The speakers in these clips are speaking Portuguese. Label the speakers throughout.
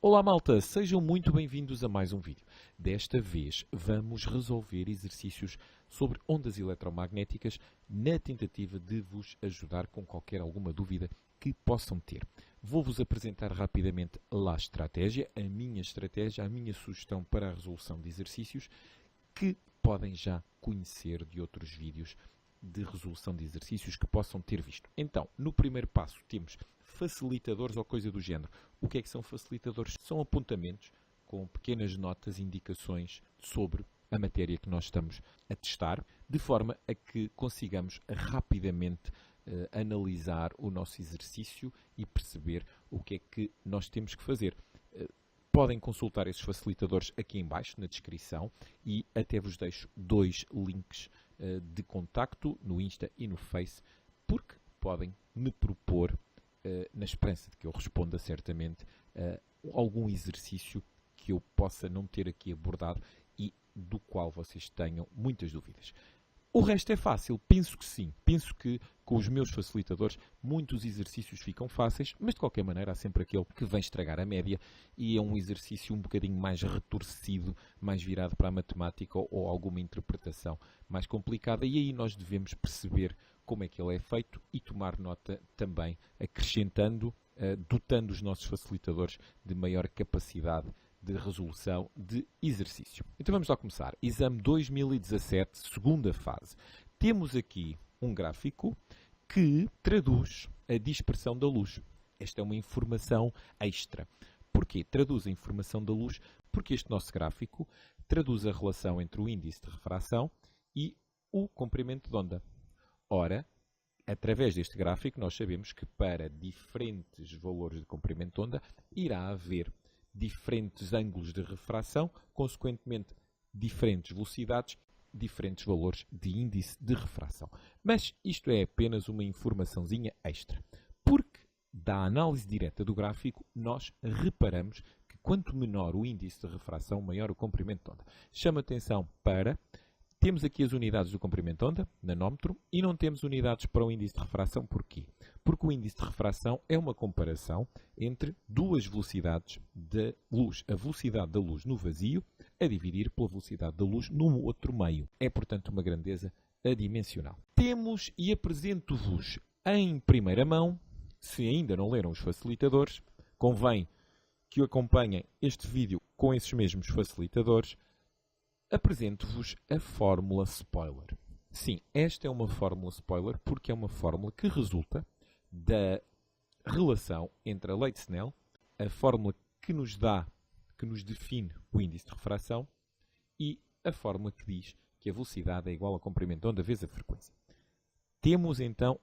Speaker 1: Olá malta, sejam muito bem-vindos a mais um vídeo. Desta vez vamos resolver exercícios sobre ondas eletromagnéticas na tentativa de vos ajudar com alguma dúvida que possam ter. Vou-vos apresentar rapidamente a estratégia, a minha sugestão para a resolução de exercícios que podem já conhecer de outros vídeos de resolução de exercícios que possam ter visto. Então, no primeiro passo temos facilitadores ou coisa do género. O que é que são facilitadores? São apontamentos com pequenas notas, indicações sobre a matéria que nós estamos a testar, de forma a que consigamos rapidamente analisar o nosso exercício e perceber o que é que nós temos que fazer. Podem consultar esses facilitadores aqui em baixo, na descrição, e até vos deixo dois links de contacto no Insta e no Face, porque podem me propor, na esperança de que eu responda certamente, algum exercício que eu possa não ter aqui abordado e do qual vocês tenham muitas dúvidas. O resto é fácil, penso que sim. Penso que com os meus facilitadores muitos exercícios ficam fáceis, mas de qualquer maneira há sempre aquele que vem estragar a média e é um exercício um bocadinho mais retorcido, mais virado para a matemática ou alguma interpretação mais complicada, e aí nós devemos perceber como é que ele é feito e tomar nota também, acrescentando, dotando os nossos facilitadores de maior capacidade de resolução de exercício. Então vamos lá começar. Exame 2017, segunda fase. Temos aqui um gráfico que traduz a dispersão da luz. Esta é uma informação extra. Porquê? Traduz a informação da luz porque este nosso gráfico traduz a relação entre o índice de refração e o comprimento de onda. Ora, através deste gráfico nós sabemos que para diferentes valores de comprimento de onda irá haver diferentes ângulos de refração, consequentemente diferentes velocidades, diferentes valores de índice de refração. Mas isto é apenas uma informaçãozinha extra, porque da análise direta do gráfico nós reparamos que quanto menor o índice de refração, maior o comprimento de onda. Chama atenção para... Temos aqui as unidades do comprimento de onda, nanómetro, e não temos unidades para o índice de refração. Porquê? Porque o índice de refração é uma comparação entre duas velocidades da luz. A velocidade da luz no vazio a dividir pela velocidade da luz no outro meio. É, portanto, uma grandeza adimensional. Temos e apresento-vos em primeira mão, se ainda não leram os facilitadores, convém que acompanhem este vídeo com esses mesmos facilitadores. Apresento-vos a fórmula spoiler. Sim, esta é uma fórmula spoiler porque é uma fórmula que resulta da relação entre a lei de Snell, a fórmula que nos define o índice de refração, e a fórmula que diz que a velocidade é igual ao comprimento de onda vezes a frequência. Temos então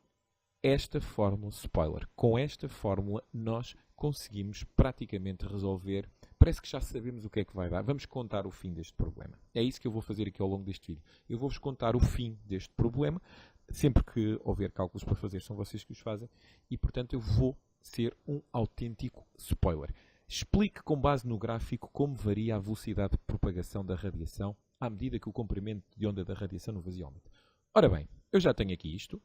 Speaker 1: esta fórmula spoiler. Com esta fórmula nós conseguimos praticamente resolver. Parece que já sabemos o que é que vai dar. Vamos contar o fim deste problema. É isso que eu vou fazer aqui ao longo deste vídeo. Eu vou-vos contar o fim deste problema. Sempre que houver cálculos para fazer, são vocês que os fazem. E, portanto, eu vou ser um autêntico spoiler. Explique com base no gráfico como varia a velocidade de propagação da radiação à medida que o comprimento de onda da radiação no vazio aumenta. Ora bem, eu já tenho aqui isto.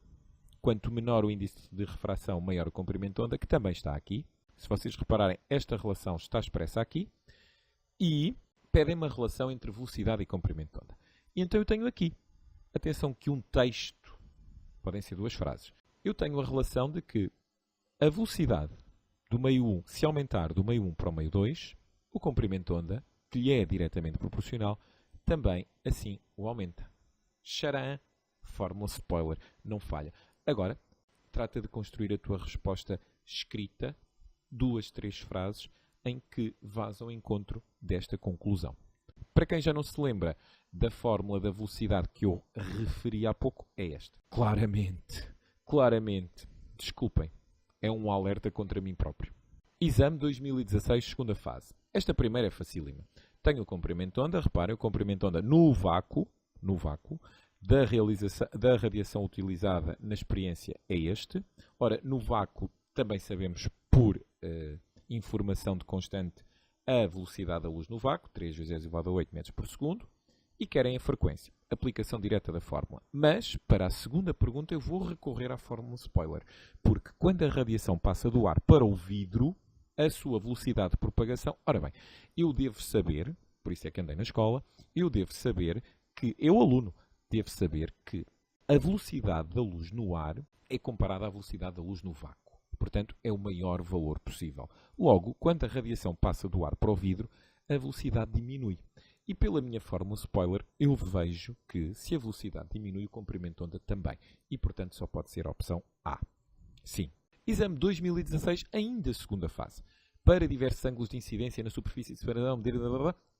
Speaker 1: Quanto menor o índice de refração, maior o comprimento de onda, que também está aqui. Se vocês repararem, esta relação está expressa aqui e pedem uma relação entre velocidade e comprimento de onda. E então eu tenho aqui, atenção que um texto, podem ser duas frases, eu tenho a relação de que a velocidade do meio 1, se aumentar do meio 1 para o meio 2, o comprimento de onda, que lhe é diretamente proporcional, também assim o aumenta. Tcharam! Fórmula spoiler, não falha. Agora, trata de construir a tua resposta escrita, 2, 3 frases em que vás ao encontro desta conclusão. Para quem já não se lembra da fórmula da velocidade que eu referi há pouco, é esta. Claramente, desculpem, é um alerta contra mim próprio. Exame 2016, segunda fase. Esta primeira é facílima. Tenho o comprimento de onda, reparem, o comprimento de onda no vácuo da radiação utilizada na experiência é este. Ora, no vácuo também sabemos por informação de constante a velocidade da luz no vácuo, 3 vezes 10 elevado a 8 metros por segundo, e querem a frequência, aplicação direta da fórmula. Mas, para a segunda pergunta, eu vou recorrer à fórmula spoiler, porque quando a radiação passa do ar para o vidro, a sua velocidade de propagação. Ora bem, eu devo saber, por isso é que andei na escola, eu, aluno, devo saber que a velocidade da luz no ar é comparada à velocidade da luz no vácuo. Portanto, é o maior valor possível. Logo, quando a radiação passa do ar para o vidro, a velocidade diminui. E pela minha fórmula spoiler, eu vejo que se a velocidade diminui, o comprimento de onda também. E, portanto, só pode ser a opção A. Sim. Exame 2016, ainda segunda fase. Para diversos ângulos de incidência na superfície de separação,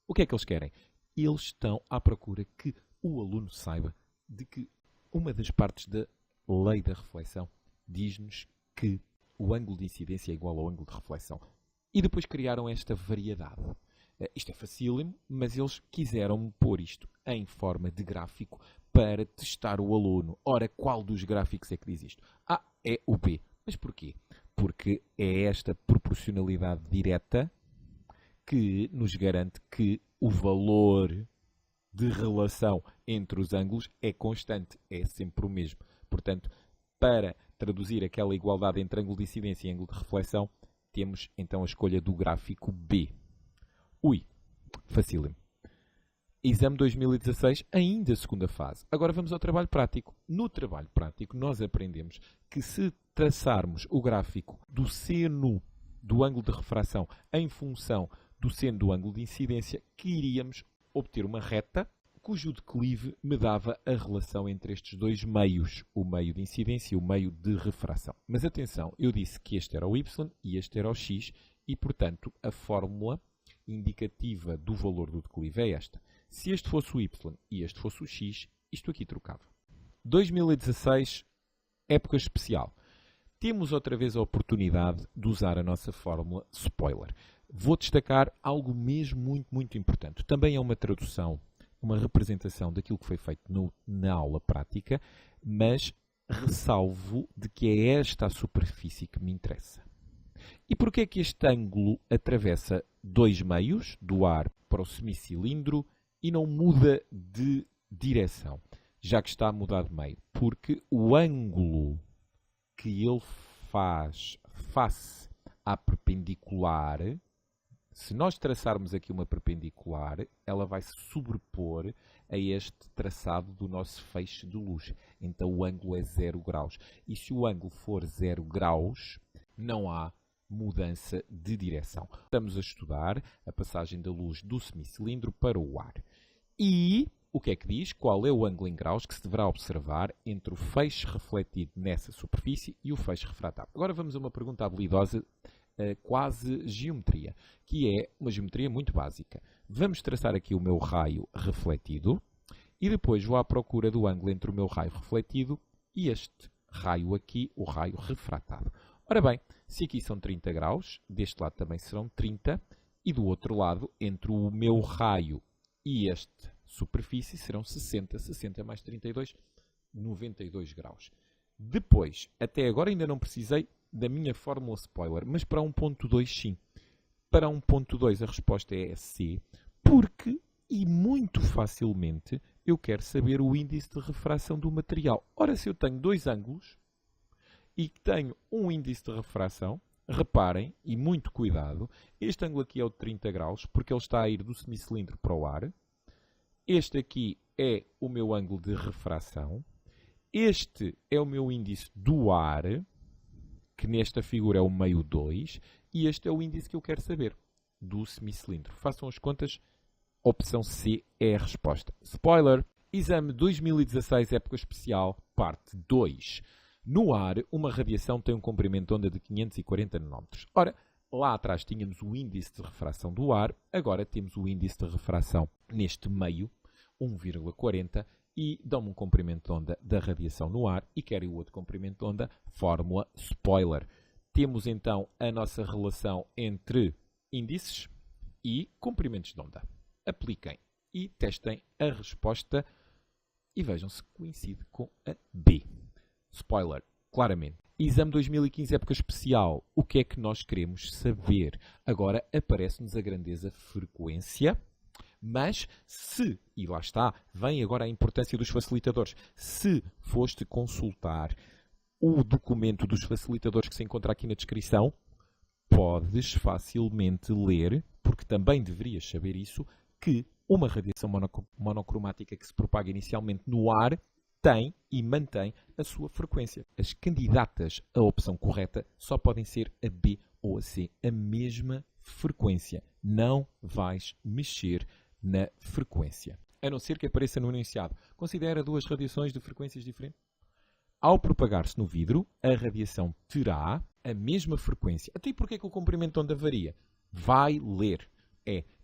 Speaker 1: o que é que eles querem? Eles estão à procura que o aluno saiba de que uma das partes da lei da reflexão diz-nos que o ângulo de incidência é igual ao ângulo de reflexão. E depois criaram esta variedade. Isto é facílimo, mas eles quiseram pôr isto em forma de gráfico para testar o aluno. Ora, qual dos gráficos é que diz isto? É o B. Mas porquê? Porque é esta proporcionalidade direta que nos garante que o valor de relação entre os ângulos é constante, é sempre o mesmo. Portanto, para traduzir aquela igualdade entre ângulo de incidência e ângulo de reflexão, temos então a escolha do gráfico B. Facílimo. Exame 2016, ainda segunda fase. Agora vamos ao trabalho prático. No trabalho prático, nós aprendemos que se traçarmos o gráfico do seno do ângulo de refração em função do seno do ângulo de incidência, que iríamos obter uma reta cujo declive me dava a relação entre estes dois meios, o meio de incidência e o meio de refração. Mas atenção, eu disse que este era o y e este era o x e, portanto, a fórmula indicativa do valor do declive é esta. Se este fosse o y e este fosse o x, isto aqui trocava. 2016, época especial. Temos outra vez a oportunidade de usar a nossa fórmula spoiler. Vou destacar algo mesmo muito importante. Também é uma tradução, uma representação daquilo que foi feito na aula prática, mas ressalvo de que é esta a superfície que me interessa. E porquê é que este ângulo atravessa dois meios, do ar para o semicilindro, e não muda de direção, já que está a mudar de meio? Porque o ângulo que ele faz face à perpendicular, se nós traçarmos aqui uma perpendicular, ela vai se sobrepor a este traçado do nosso feixe de luz. Então o ângulo é 0 graus. E se o ângulo for 0 graus, não há mudança de direção. Estamos a estudar a passagem da luz do semicilindro para o ar. E o que é que diz? Qual é o ângulo em graus que se deverá observar entre o feixe refletido nessa superfície e o feixe refratado? Agora vamos a uma pergunta habilidosa, quase geometria, que é uma geometria muito básica. Vamos traçar aqui o meu raio refletido e depois vou à procura do ângulo entre o meu raio refletido e este raio aqui, o raio refratado. Ora bem, se aqui são 30 graus, deste lado também serão 30, e do outro lado, entre o meu raio e esta superfície, serão 60. 60 mais 32, 92 graus. Depois, até agora ainda não precisei da minha fórmula spoiler, mas para 1.2 sim. Para 1.2 a resposta é C, porque, e muito facilmente, eu quero saber o índice de refração do material. Ora, se eu tenho dois ângulos e tenho um índice de refração, reparem, e muito cuidado, este ângulo aqui é o de 30 graus, porque ele está a ir do semicilindro para o ar. Este aqui é o meu ângulo de refração. Este é o meu índice do ar, que nesta figura é o meio 2, e este é o índice que eu quero saber, do semicilindro. Façam as contas, opção C é a resposta. Spoiler! Exame 2016, época especial, parte 2. No ar, uma radiação tem um comprimento de onda de 540 nanómetros. Ora, lá atrás tínhamos o índice de refração do ar, agora temos o índice de refração neste meio, 1,40, e dão-me um comprimento de onda da radiação no ar e querem o outro comprimento de onda, fórmula spoiler. Temos então a nossa relação entre índices e comprimentos de onda. Apliquem e testem a resposta e vejam se coincide com a B. Spoiler, claramente. Exame 2015, época especial. O que é que nós queremos saber? Agora aparece-nos a grandeza frequência, mas se, e lá está, vem agora a importância dos facilitadores, se foste consultar o documento dos facilitadores que se encontra aqui na descrição, podes facilmente ler, porque também deverias saber isso, que uma radiação monocromática que se propaga inicialmente no ar tem e mantém a sua frequência. As candidatas à opção correta só podem ser a B ou a C, a mesma frequência. Não vais mexer na frequência. A não ser que apareça no enunciado. Considera duas radiações de frequências diferentes. Ao propagar-se no vidro, a radiação terá a mesma frequência. Até porquê que o comprimento de onda varia? Vai ler.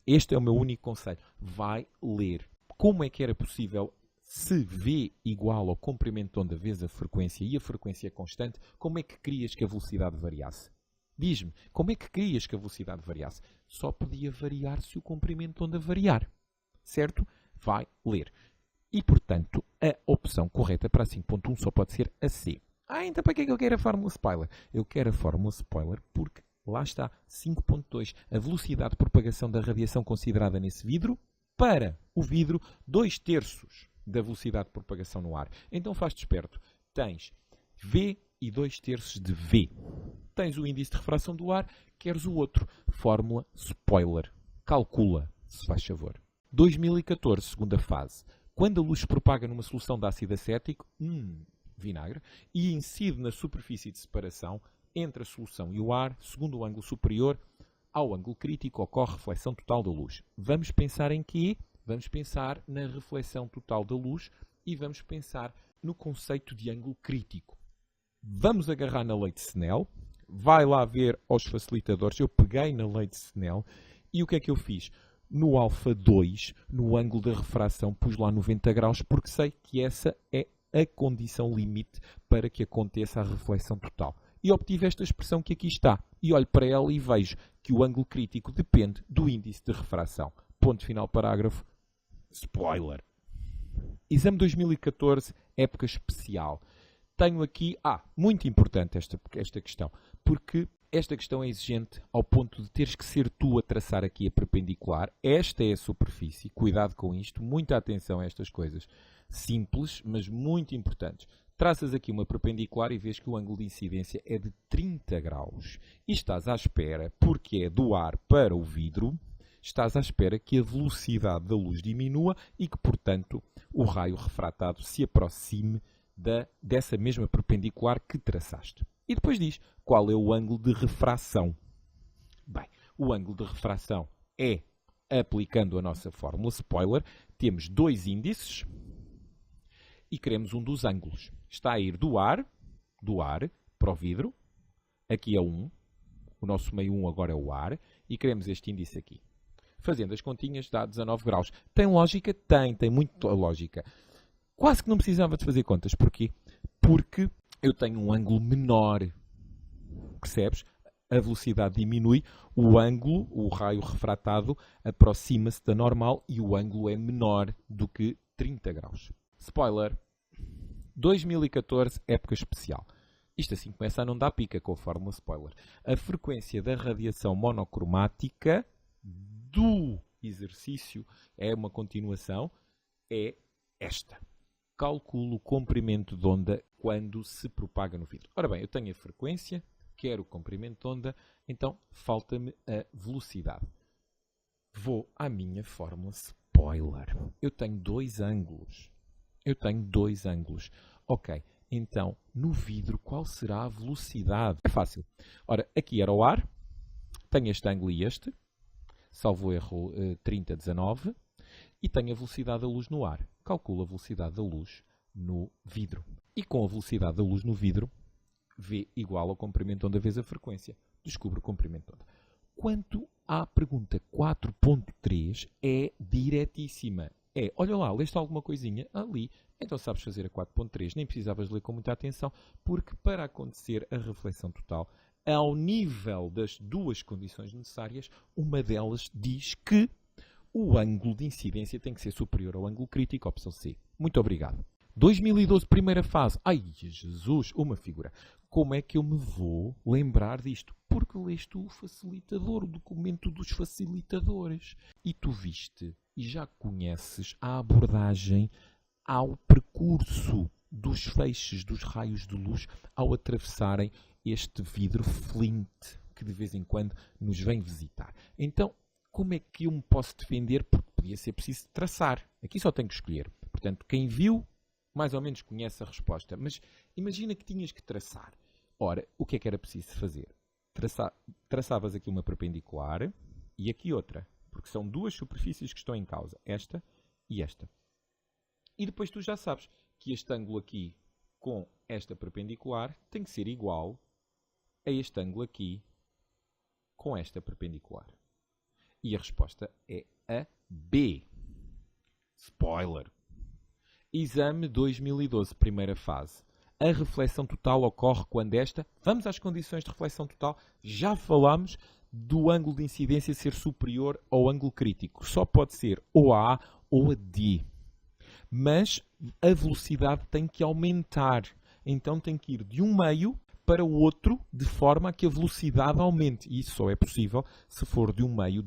Speaker 1: Este é o meu único conselho. Vai ler. Como é que era possível, se V igual ao comprimento de onda vezes a frequência e a frequência é constante, como é que querias que a velocidade variasse? Diz-me, como é que querias que a velocidade variasse? Só podia variar se o comprimento de onda variar. Certo? Vai ler. E, portanto, a opção correta para a 5.1 só pode ser a C. Então para que é que eu quero a fórmula spoiler? Eu quero a fórmula spoiler porque, lá está, 5.2, a velocidade de propagação da radiação considerada nesse vidro, para o vidro, 2/3 da velocidade de propagação no ar. Então faz-te esperto. Tens V e 2/3 de V. Tens o índice de refração do ar, queres o outro. Fórmula spoiler. Calcula, se faz favor. 2014, segunda fase. Quando a luz se propaga numa solução de ácido acético, vinagre, e incide na superfície de separação entre a solução e o ar, segundo o ângulo superior ao ângulo crítico, ocorre reflexão total da luz. Vamos pensar em quê? Vamos pensar na reflexão total da luz e vamos pensar no conceito de ângulo crítico. Vamos agarrar na lei de Snell. Vai lá ver aos facilitadores. Eu peguei na lei de Snell e o que é que eu fiz? No alfa 2, no ângulo de refração, pus lá 90 graus porque sei que essa é a condição limite para que aconteça a reflexão total. E obtive esta expressão que aqui está. E olho para ela e vejo que o ângulo crítico depende do índice de refração. Ponto final, parágrafo. Spoiler. Exame 2014, época especial. Tenho aqui, muito importante esta questão, porque esta questão é exigente ao ponto de teres que ser tu a traçar aqui a perpendicular. Esta é a superfície, cuidado com isto, muita atenção a estas coisas simples, mas muito importantes. Traças aqui uma perpendicular e vês que o ângulo de incidência é de 30 graus. E estás à espera, porque é do ar para o vidro, estás à espera que a velocidade da luz diminua e que, portanto, o raio refratado se aproxime dessa mesma perpendicular que traçaste. E depois diz qual é o ângulo de refração. Bem, o ângulo de refração é, aplicando a nossa fórmula spoiler, temos dois índices e queremos um dos ângulos. Está a ir do ar para o vidro. Aqui é 1. O nosso meio 1 agora é o ar. E queremos este índice aqui. Fazendo as continhas dá 19 graus. Tem lógica? Tem muita lógica. Quase que não precisava de fazer contas. Porquê? Porque eu tenho um ângulo menor. Percebes? A velocidade diminui, o ângulo, o raio refratado, aproxima-se da normal e o ângulo é menor do que 30 graus. Spoiler. 2014, época especial. Isto assim começa a não dar pica com a fórmula spoiler. A frequência da radiação monocromática do exercício é uma continuação, é esta. Calculo o comprimento de onda quando se propaga no vidro. Ora bem, eu tenho a frequência, quero o comprimento de onda, então falta-me a velocidade. Vou à minha fórmula spoiler. Eu tenho dois ângulos. Ok, então, no vidro, qual será a velocidade? É fácil. Ora, aqui era o ar, tenho este ângulo e este, salvo erro 30, 19, e tenho a velocidade da luz no ar. Calculo a velocidade da luz no vidro. E com a velocidade da luz no vidro, V igual ao comprimento de onda vezes a frequência. Descubro o comprimento de onda. Quanto à pergunta 4.3, é diretíssima. Olha lá, leste alguma coisinha ali, então sabes fazer a 4.3, nem precisavas ler com muita atenção, porque para acontecer a reflexão total, ao nível das duas condições necessárias, uma delas diz que o ângulo de incidência tem que ser superior ao ângulo crítico, opção C. Muito obrigado. 2012, primeira fase. Ai, Jesus, uma figura. Como é que eu me vou lembrar disto? Porque leste o facilitador, o documento dos facilitadores. E tu viste e já conheces a abordagem ao percurso dos feixes dos raios de luz ao atravessarem este vidro flint que de vez em quando nos vem visitar. Então, como é que eu me posso defender? Porque podia ser preciso traçar. Aqui só tenho que escolher. Portanto, quem viu, mais ou menos conhece a resposta. Mas imagina que tinhas que traçar. Ora, o que é que era preciso fazer? Traçavas aqui uma perpendicular e aqui outra. Porque são duas superfícies que estão em causa. Esta e esta. E depois tu já sabes que este ângulo aqui com esta perpendicular tem que ser igual a este ângulo aqui com esta perpendicular. E a resposta é a B. Spoiler. Exame 2012, primeira fase. A reflexão total ocorre quando esta... Vamos às condições de reflexão total. Já falámos do ângulo de incidência ser superior ao ângulo crítico. Só pode ser ou a A ou a D. Mas a velocidade tem que aumentar. Então tem que ir de um meio para o outro de forma a que a velocidade aumente. E isso só é possível se for de um meio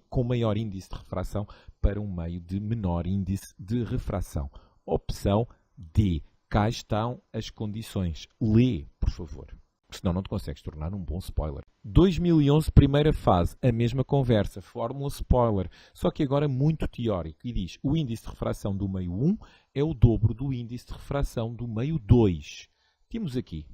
Speaker 1: com maior índice de refração para um meio de menor índice de refração. Opção D. Cá estão as condições. Lê, por favor. Senão não te consegues tornar um bom spoiler. 2011, primeira fase. A mesma conversa. Fórmula spoiler. Só que agora muito teórico. E diz, o índice de refração do meio 1 é o dobro do índice de refração do meio 2. Temos aqui.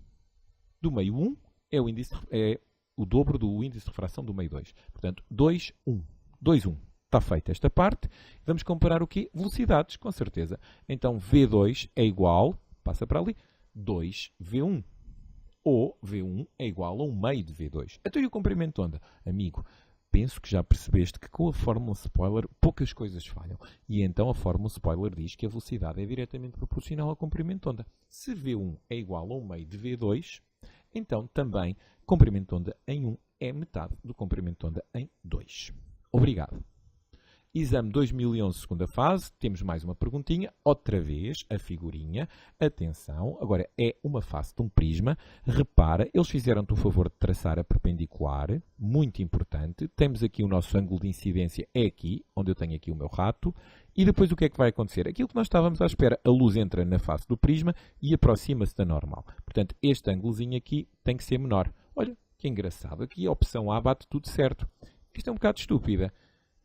Speaker 1: Do meio 1 é o dobro do índice de refração do meio 2. Portanto, 2, 1. 2, 1. Está feita esta parte. Vamos comparar o quê? Velocidades, com certeza. Então, V2 é igual, passa para ali, 2V1. Ou V1 é igual a 1 meio de V2. Então, e o comprimento de onda? Amigo, penso que já percebeste que com a fórmula spoiler poucas coisas falham. E então a fórmula spoiler diz que a velocidade é diretamente proporcional ao comprimento de onda. Se V1 é igual a 1 meio de V2, então também comprimento de onda em 1 é metade do comprimento de onda em 2. Obrigado. Exame 2011, segunda fase. Temos mais uma perguntinha. Outra vez, a figurinha. Atenção, agora é uma face de um prisma. Repara, eles fizeram-te o favor de traçar a perpendicular. Muito importante. Temos aqui o nosso ângulo de incidência, é aqui, onde eu tenho aqui o meu rato. E depois o que é que vai acontecer? Aquilo que nós estávamos à espera, a luz entra na face do prisma e aproxima-se da normal. Portanto, este ângulozinho aqui tem que ser menor. Olha, que engraçado. Aqui a opção A bate tudo certo. Isto é um bocado estúpida.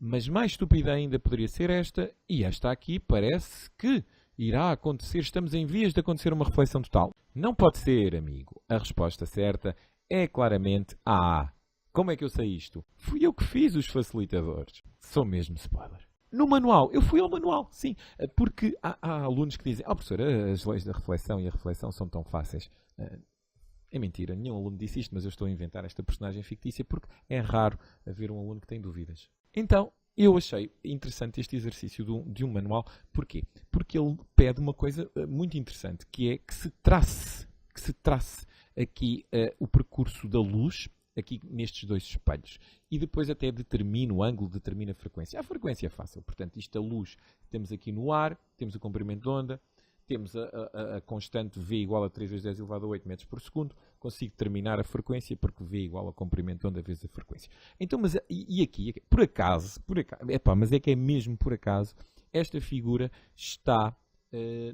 Speaker 1: Mas mais estúpida ainda poderia ser esta, e esta aqui parece que irá acontecer, estamos em vias de acontecer uma reflexão total. Não pode ser, amigo. A resposta certa é claramente A. Como é que eu sei isto? Fui eu que fiz os facilitadores. Sou mesmo spoiler. No manual, eu fui ao manual, sim, porque há alunos que dizem, professor, as leis da reflexão e a reflexão são tão fáceis. É mentira, nenhum aluno disse isto, mas eu estou a inventar esta personagem fictícia porque é raro haver um aluno que tem dúvidas. Então, eu achei interessante este exercício de um manual. Porquê? Porque ele pede uma coisa muito interessante, que é que se trace aqui o percurso da luz, aqui nestes dois espelhos. E depois até determina o ângulo, determina a frequência. A frequência é fácil, portanto, isto a luz temos aqui no ar, temos o comprimento de onda, temos a constante V igual a 3 vezes 10 elevado a 8 metros por segundo. Consigo determinar a frequência porque V igual ao comprimento de onda vezes a frequência. Então, mas e aqui, por acaso, mas é que é mesmo por acaso, esta figura está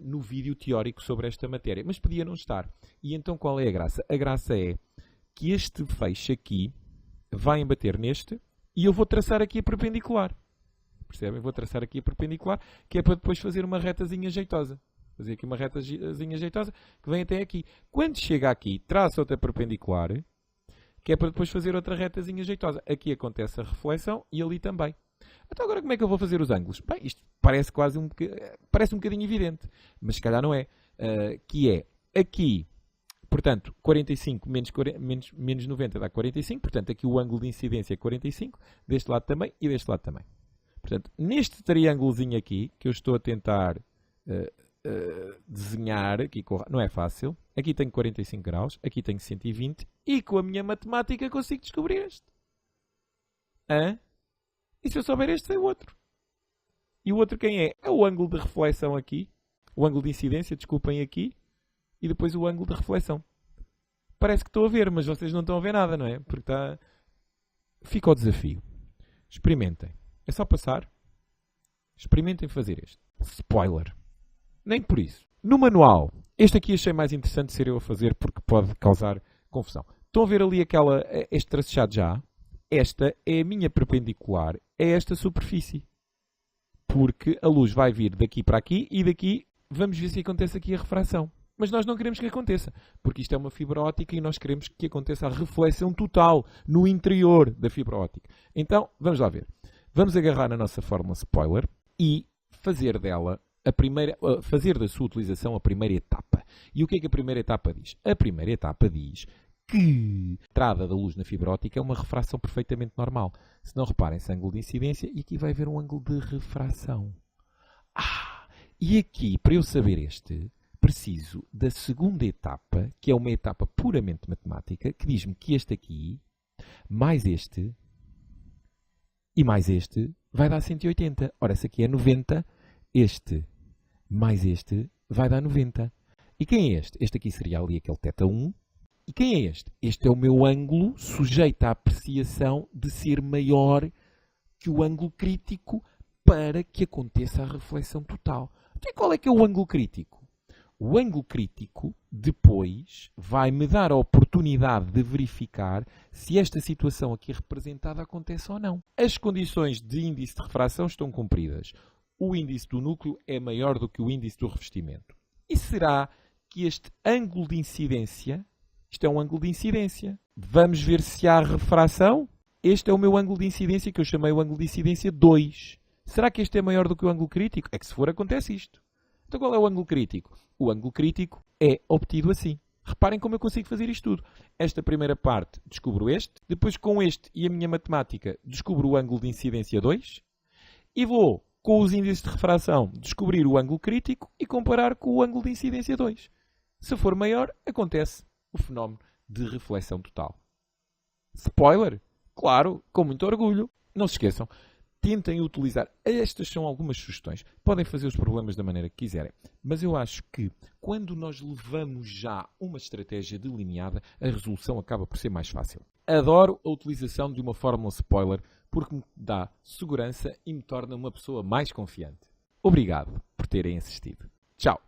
Speaker 1: no vídeo teórico sobre esta matéria. Mas podia não estar. E então qual é a graça? A graça é que este feixe aqui vai embater neste e eu vou traçar aqui a perpendicular. Percebem? Vou traçar aqui a perpendicular, que é para depois fazer uma retazinha jeitosa. Fazer aqui uma retazinha jeitosa que vem até aqui. Quando chega aqui, traça outra perpendicular, que é para depois fazer outra retazinha jeitosa. Aqui acontece a reflexão e ali também. Então agora como é que eu vou fazer os ângulos? Bem, isto parece quase um bocadinho evidente, mas se calhar não é. Que é aqui, portanto, 45 menos 90 dá 45, portanto aqui o ângulo de incidência é 45, deste lado também e deste lado também. Portanto, neste triângulozinho aqui, que eu estou a tentar desenhar, aqui não é fácil, aqui tenho 45 graus, aqui tenho 120 e com a minha matemática consigo descobrir este. E se eu souber este, sei o outro. E o outro quem é? É o ângulo de reflexão aqui, o ângulo de incidência, desculpem aqui, e depois o ângulo de reflexão. Parece que estou a ver, mas vocês não estão a ver nada, não é? Porque está... Fica o desafio. Experimentem. É só passar. Experimentem fazer este. Spoiler. Nem por isso. No manual, este aqui achei mais interessante ser eu a fazer porque pode causar confusão. Estão a ver ali este tracejado já? Esta é a minha perpendicular a esta superfície. Porque a luz vai vir daqui para aqui e daqui vamos ver se acontece aqui a refração. Mas nós não queremos que aconteça, porque isto é uma fibra óptica e nós queremos que aconteça a reflexão total no interior da fibra óptica. Então, vamos lá ver. Vamos agarrar na nossa fórmula spoiler e fazer fazer da sua utilização a primeira etapa. E o que é que a primeira etapa diz? A primeira etapa diz que a entrada da luz na fibra óptica é uma refração perfeitamente normal. Se não reparem esse ângulo de incidência, e aqui vai haver um ângulo de refração. E aqui, para eu saber preciso da segunda etapa, que é uma etapa puramente matemática, que diz-me que este aqui, mais este, e mais este, vai dar 180. Ora, se aqui é 90, este mais este vai dar 90. E quem é este? Este aqui seria ali aquele θ1. E quem é este? Este é o meu ângulo sujeito à apreciação de ser maior que o ângulo crítico para que aconteça a reflexão total. Então, qual é que é o ângulo crítico? O ângulo crítico depois vai-me dar a oportunidade de verificar se esta situação aqui representada acontece ou não. As condições de índice de refração estão cumpridas. O índice do núcleo é maior do que o índice do revestimento. E será que este ângulo de incidência, isto é um ângulo de incidência, vamos ver se há refração? Este é o meu ângulo de incidência que eu chamei o ângulo de incidência 2. Será que este é maior do que o ângulo crítico? É que se for acontece isto. Então qual é o ângulo crítico? O ângulo crítico é obtido assim. Reparem como eu consigo fazer isto tudo. Esta primeira parte descubro este, depois com este e a minha matemática descubro o ângulo de incidência 2 e vou, com os índices de refração, descobrir o ângulo crítico e comparar com o ângulo de incidência 2. Se for maior, acontece o fenómeno de reflexão total. Spoiler? Claro, com muito orgulho. Não se esqueçam. Tentem utilizar. Estas são algumas sugestões. Podem fazer os problemas da maneira que quiserem. Mas eu acho que quando nós levamos já uma estratégia delineada, a resolução acaba por ser mais fácil. Adoro a utilização de uma fórmula spoiler porque me dá segurança e me torna uma pessoa mais confiante. Obrigado por terem assistido. Tchau!